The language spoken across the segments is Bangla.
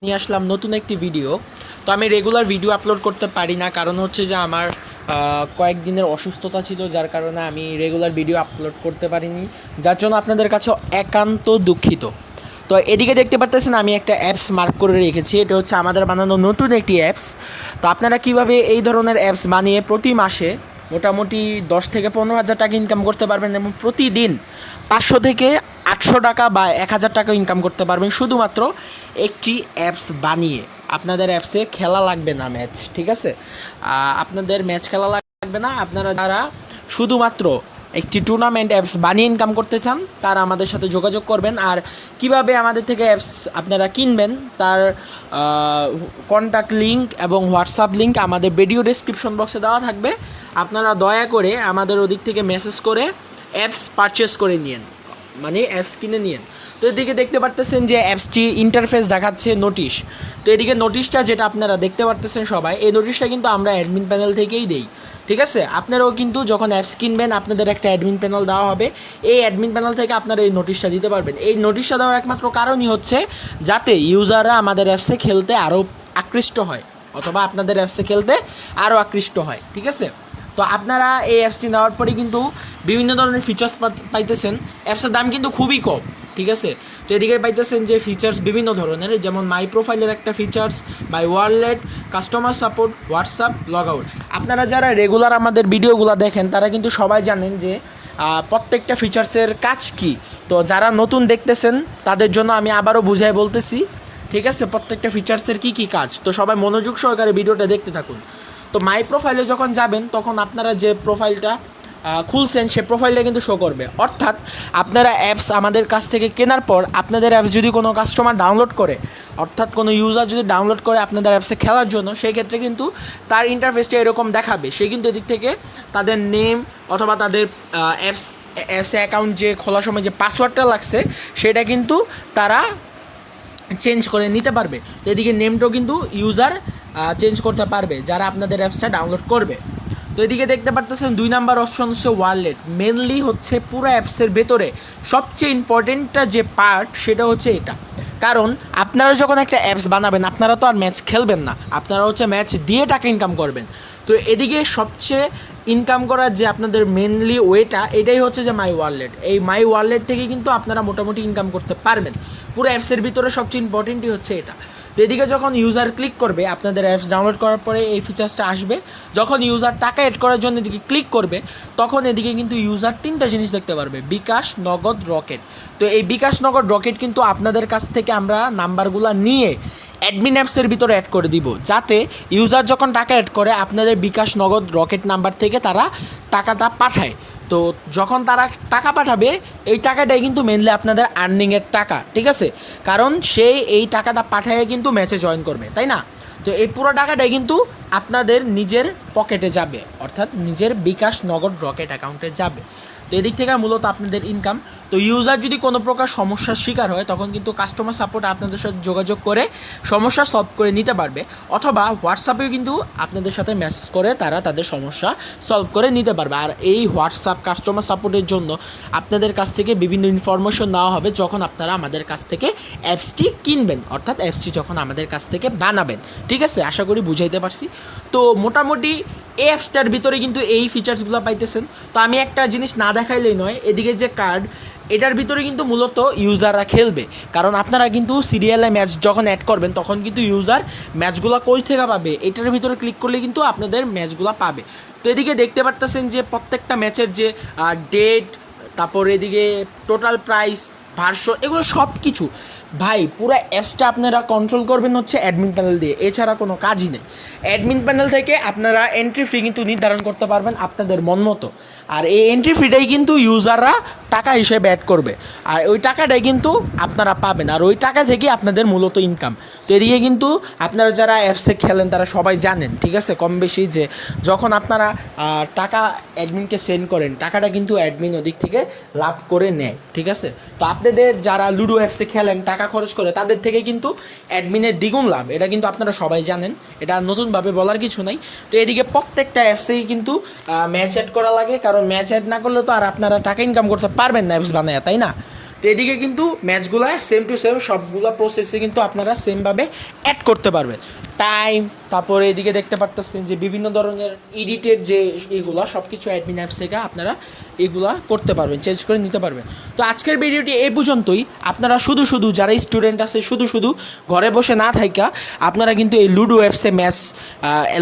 নিয়ে আসলাম নতুন একটি ভিডিও। তো আমি রেগুলার ভিডিও আপলোড করতে পারি না, কারণ হচ্ছে যে আমার কয়েকদিনের অসুস্থতা ছিল, যার কারণে আমি রেগুলার ভিডিও আপলোড করতে পারিনি, যার জন্য আপনাদের কাছে একান্ত দুঃখিত। তো এদিকে দেখতে পারতেছেন আমি একটা অ্যাপস মার্ক করে রেখেছি, এটা হচ্ছে আমাদের বানানো নতুন একটি অ্যাপস। তো আপনারা কিভাবে এই ধরনের অ্যাপস বানিয়ে প্রতি মাসে মোটামুটি 10 থেকে 15 হাজার টাকা ইনকাম করতে পারবেন এবং প্রতিদিন 500 থেকে 800 টাকা বা 1,000 টাকা ইনকাম করতে পারবেন শুধুমাত্র একটি অ্যাপস বানিয়ে। আপনাদের অ্যাপসে খেলা লাগবে না ম্যাচ, ঠিক আছে? আপনাদের ম্যাচ খেলা লাগবে না। আপনারা যারা শুধুমাত্র একটি টুর্নামেন্ট অ্যাপস বানিয়ে ইনকাম করতে চান তারা আমাদের সাথে যোগাযোগ করবেন। আর কিভাবে আমাদের থেকে অ্যাপস আপনারা কিনবেন তার কন্ট্যাক্ট লিঙ্ক এবং হোয়াটসঅ্যাপ লিঙ্ক আমাদের ভিডিও ডেসক্রিপশন বক্সে দেওয়া থাকবে। আপনারা দয়া করে আমাদের ওদিক থেকে মেসেজ করে অ্যাপস পারচেস করে নিন, মানে অ্যাপস কিনে নিন। তো এদিকে দেখতে পারতেছেন যে অ্যাপসটি ইন্টারফেস দেখাচ্ছে নোটিশ। তো এদিকে নোটিশটা যেটা আপনারা দেখতে পারতেছেন সবাই, এই নোটিশটা কিন্তু আমরা অ্যাডমিন প্যানেল থেকেই দেই, ঠিক আছে? আপনারাও কিন্তু যখন অ্যাপস কিনবেন আপনাদের একটা অ্যাডমিন প্যানেল দেওয়া হবে, এই অ্যাডমিন প্যানেল থেকে আপনারা এই নোটিশটা দিতে পারবেন। এই নোটিশটা দেওয়ার একমাত্র কারণই হচ্ছে যাতে ইউজাররা আমাদের অ্যাপসে খেলতে আরও আকৃষ্ট হয়, অথবা আপনাদের অ্যাপসে খেলতে আরও আকৃষ্ট হয়, ঠিক আছে? তো আপনারা এই অ্যাপসটি নেওয়ার পরে কিন্তু বিভিন্ন ধরনের ফিচার্স পাইতেছেন। অ্যাপসের দাম কিন্তু খুবই কম, ঠিক আছে? তো এদিকে পাইতেছেন যে ফিচার্স বিভিন্ন ধরনের, যেমন মাই প্রোফাইলের একটা features, my wallet, customer support, WhatsApp log out. আপনারা যারা রেগুলার আমাদের ভিডিওগুলো দেখেন তারা কিন্তু সবাই জানেন যে প্রত্যেকটা ফিচার্সের কাজ কী। তো যারা নতুন দেখতেছেন তাদের জন্য আমি আবারও বুঝাই বলতেছি, ঠিক আছে? প্রত্যেকটা ফিচার্সের কী কী কাজ, তো সবাই মনোযোগ সহকারে ভিডিওটা দেখতে থাকুন। তো মাই প্রোফাইলে যখন যাবেন তখন আপনারা যে প্রোফাইলটা খুলছেন সে প্রোফাইলটা কিন্তু শো করবে। অর্থাৎ আপনারা অ্যাপস আমাদের কাছ থেকে কেনার পর আপনাদের অ্যাপস যদি কোনো কাস্টমার ডাউনলোড করে, অর্থাৎ কোনো ইউজার যদি ডাউনলোড করে আপনাদের অ্যাপসে খেলার জন্য, সেই ক্ষেত্রে কিন্তু তার ইন্টারফেসটা এরকম দেখাবে। সে কিন্তু এদিক থেকে তাদের নেম অথবা তাদের অ্যাপসে অ্যাকাউন্ট যে খোলার সময় যে পাসওয়ার্ডটা লাগছে সেটা কিন্তু তারা চেঞ্জ করে নিতে পারবে। তো এদিকে নেমটাও কিন্তু ইউজার চেঞ্জ করতে পারবে যারা আপনাদের অ্যাপসটা ডাউনলোড করবে। তো এদিকে দেখতে পারতেছেন 2 নাম্বার অপশন হচ্ছে ওয়ালেট। মেনলি হচ্ছে পুরো অ্যাপসের ভেতরে সবচেয়ে ইম্পর্টেন্টটা যে পার্ট সেটা হচ্ছে এটা। কারণ আপনারা যখন একটা অ্যাপস বানাবেন আপনারা তো আর ম্যাচ খেলবেন না, আপনারা হচ্ছে ম্যাচ দিয়ে টাকা ইনকাম করবেন। তো এদিকে সবচেয়ে ইনকাম করার যে আপনাদের মেনলি ওয়েটা, এটাই হচ্ছে যে মাই ওয়ালেট। এই মাই ওয়ালেট থেকে কিন্তু আপনারা মোটামুটি ইনকাম করতে পারবেন। পুরো অ্যাপসের ভিতরে সবচেয়ে ইম্পর্টেন্টই হচ্ছে এটা। তো এদিকে যখন ইউজার ক্লিক করবে আপনাদের অ্যাপস ডাউনলোড করার পরে এই ফিচার্সটা আসবে। যখন ইউজার টাকা অ্যাড করার জন্য এদিকে ক্লিক করবে তখন এদিকে কিন্তু ইউজার 3টা জিনিস দেখতে পারবে: বিকাশ, নগদ, রকেট। তো এই বিকাশ, নগদ, রকেট কিন্তু আপনাদের কাছ থেকে আমরা নাম্বারগুলো নিয়ে অ্যাডমিন অ্যাপসের ভিতরে অ্যাড করে দিব, যাতে ইউজার যখন টাকা অ্যাড করে আপনাদের বিকাশ, নগদ, রকেট নাম্বার থেকে তারা টাকাটা পাঠায়। তো যখন তারা টাকা পাঠাবে এই টাকাটাই কিন্তু মেনলি আপনাদের আর্নিংয়ের টাকা, ঠিক আছে? কারণ সে এই টাকাটা পাঠায় কিন্তু ম্যাচে জয়েন করবে, তাই না? তো এই পুরো টাকাটাই কিন্তু আপনাদের নিজের পকেটে যাবে, অর্থাৎ নিজের বিকাশ, নগদ, রকেট অ্যাকাউন্টে যাবে। তো এদিক থেকে মূলত আপনাদের ইনকাম। তো ইউজার যদি কোনো প্রকার সমস্যার শিকার হয় তখন কিন্তু কাস্টমার সাপোর্ট আপনাদের সাথে যোগাযোগ করে সমস্যা সলভ করে নিতে পারবে, অথবা হোয়াটসঅ্যাপেও কিন্তু আপনাদের সাথে মেসেজ করে তারা তাদের সমস্যা সলভ করে নিতে পারবে। আর এই হোয়াটসঅ্যাপ কাস্টমার সাপোর্টের জন্য আপনাদের কাছ থেকে বিভিন্ন ইনফরমেশন নেওয়া হবে যখন আপনারা আমাদের কাছ থেকে অ্যাপসটি কিনবেন, অর্থাৎ অ্যাপসটি যখন আমাদের কাছ থেকে বানাবেন, ঠিক আছে? আশা করি বুঝাইতে পারছি। তো মোটামুটি এই অ্যাপসটার ভিতরে কিন্তু এই ফিচার্সগুলো পাইতেছেন। তো আমি একটা জিনিস না দেখাইলেই নয়, এদিকে যে কার্ড, এটার ভিতরে কিন্তু মূলত ইউজাররা খেলবে। কারণ আপনারা কিন্তু সিরিয়ালে ম্যাচ যখন অ্যাড করবেন তখন কিন্তু ইউজার ম্যাচগুলো কই থেকে পাবে, এটার ভিতরে ক্লিক করলে কিন্তু আপনাদের ম্যাচগুলো পাবে। তো এদিকে দেখতে পারতেছেন যে প্রত্যেকটা ম্যাচের যে ডেট, তারপর এদিকে টোটাল প্রাইস, ভার্স, এগুলো সব কিছু ভাই পুরো অ্যাপসটা আপনারা কন্ট্রোল করবেন হচ্ছে অ্যাডমিন প্যানেল দিয়ে, এছাড়া কোনো কাজই নেই। অ্যাডমিন প্যানেল থেকে আপনারা এন্ট্রি ফি কিন্তু নির্ধারণ করতে পারবেন আপনাদের মন মতো। আর এই এন্ট্রি ফিটাই কিন্তু ইউজাররা টাকা হিসেবে অ্যাড করবে, আর ওই টাকাটাই কিন্তু আপনারা পাবেন, আর ওই টাকা থেকে আপনাদের মূলত ইনকাম। তো এদিকে কিন্তু আপনারা যারা অ্যাপসে খেলেন তারা সবাই জানেন, ঠিক আছে, কম বেশি, যে যখন আপনারা টাকা অ্যাডমিনকে সেন্ড করেন টাকাটা কিন্তু অ্যাডমিন ওদিক থেকে লাভ করে নেয়, ঠিক আছে? তো আপনাদের যারা লুডো অ্যাপসে খেলেন টাকা খরচ করে তাদের থেকে কিন্তু অ্যাডমিনের দ্বিগুণ লাভ, এটা কিন্তু আপনারা সবাই জানেন, এটা নতুনভাবে বলার কিছু নাই। তো এদিকে প্রত্যেকটা অ্যাপসেই কিন্তু ম্যাচ অ্যাড করা লাগে, কারণ ম্যাচ অ্যাড না করলে তো আর আপনারা টাকা ইনকাম করতে পারবেন না অ্যাপস বানায়, তাই না? তো এদিকে কিন্তু ম্যাচগুলো সেম টু সেম সবগুলো প্রসেসে কিন্তু আপনারা সেমভাবে অ্যাড করতে পারবেন। টাইম, তারপরে এদিকে দেখতে পারতেছেন যে বিভিন্ন ধরনের এডিটেড যে এগুলো সব কিছু অ্যাডমিন অ্যাপস থেকে আপনারা এগুলা করতে পারবেন, চেঞ্জ করে নিতে পারবেন। তো আজকের ভিডিওটি এই পর্যন্তই। আপনারা শুধু যারা স্টুডেন্ট আছে শুধু ঘরে বসে না থাইকা আপনারা কিন্তু এই লুডো অ্যাপসে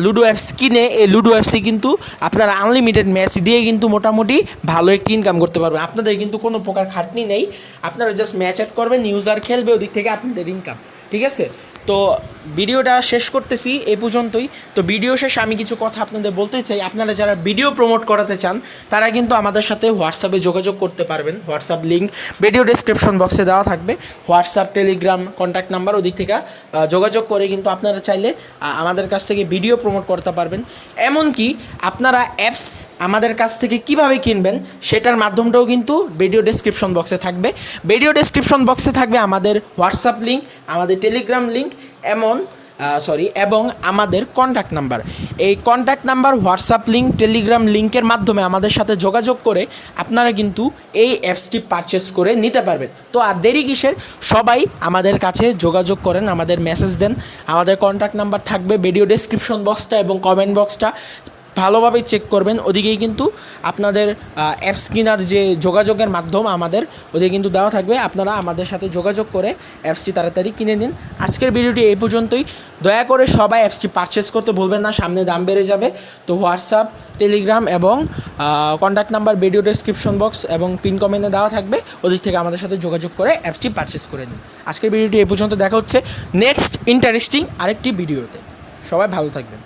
লুডো অ্যাপস কিনে এই লুডো অ্যাপসে কিন্তু আপনারা আনলিমিটেড ম্যাচ দিয়ে কিন্তু মোটামুটি ভালো একটি ইনকাম করতে পারবেন। আপনাদের কিন্তু কোনো প্রকার খাটনি নেই, আপনারা জাস্ট ম্যাচ অ্যাড করবেন, ইউজার খেলবে, ওদিক থেকে আপনাদের ইনকাম। ঠিক আছে, তো ভিডিওটা শেষ করতেছি এই পর্যন্তই। তো ভিডিও শেষে আমি কিছু কথা আপনাদের বলতে চাই। আপনারা যারা ভিডিও প্রমোট করাতে চান তারা কিন্তু আমাদের সাথে হোয়াটসঅ্যাপে যোগাযোগ করতে পারবেন। হোয়াটসঅ্যাপ লিঙ্ক ভিডিও ডেসক্রিপশন বক্সে দেওয়া থাকবে। হোয়াটসঅ্যাপ, টেলিগ্রাম, কন্ট্যাক্ট নাম্বার, ওদিক থেকে যোগাযোগ করে কিন্তু আপনারা চাইলে আমাদের কাছ থেকে ভিডিও প্রমোট করতে পারবেন। এমনকি আপনারা অ্যাপস আমাদের কাছ থেকে কিভাবে কিনবেন সেটার মাধ্যমটাও কিন্তু ভিডিও ডেসক্রিপশন বক্সে থাকবে। ভিডিও ডেসক্রিপশন বক্সে থাকবে আমাদের হোয়াটসঅ্যাপ লিঙ্ক, আমাদের টেলিগ্রাম লিঙ্ক, এবং আমাদের কন্ট্যাক্ট নাম্বার। এই contact number, WhatsApp link, Telegram লিঙ্কের মাধ্যমে আমাদের সাথে যোগাযোগ করে আপনারা কিন্তু এই অ্যাপসটি পারচেস করে নিতে পারবেন। তো আর দেরি কিসের, সবাই আমাদের কাছে যোগাযোগ করেন, আমাদের মেসেজ দেন। আমাদের কন্ট্যাক্ট নাম্বার থাকবে ভিডিও ডেসক্রিপশন বক্সটা এবং কমেন্ট বক্সটা ভালোভাবে চেক করবেন। ওদিকেই কিন্তু আপনাদের অ্যাপস কেনার যে যোগাযোগের মাধ্যম আমাদের ওদিকে কিন্তু দেওয়া থাকবে। আপনারা আমাদের সাথে যোগাযোগ করে অ্যাপসটি তাড়াতাড়ি কিনে নিন। আজকের ভিডিওটি এই পর্যন্তই। দয়া করে সবাই অ্যাপসটি পারচেস করতে ভুলবেন না, সামনে দাম বেড়ে যাবে। তো হোয়াটসঅ্যাপ, টেলিগ্রাম এবং contact number video description box এবং পিন কমেন্টে দেওয়া থাকবে, ওদিক থেকে আমাদের সাথে যোগাযোগ করে অ্যাপসটি পারচেস করে নিন। আজকের ভিডিওটি এই পর্যন্ত, দেখা হচ্ছে নেক্সট ইন্টারেস্টিং আরেকটি ভিডিওতে। সবাই ভালো থাকবেন।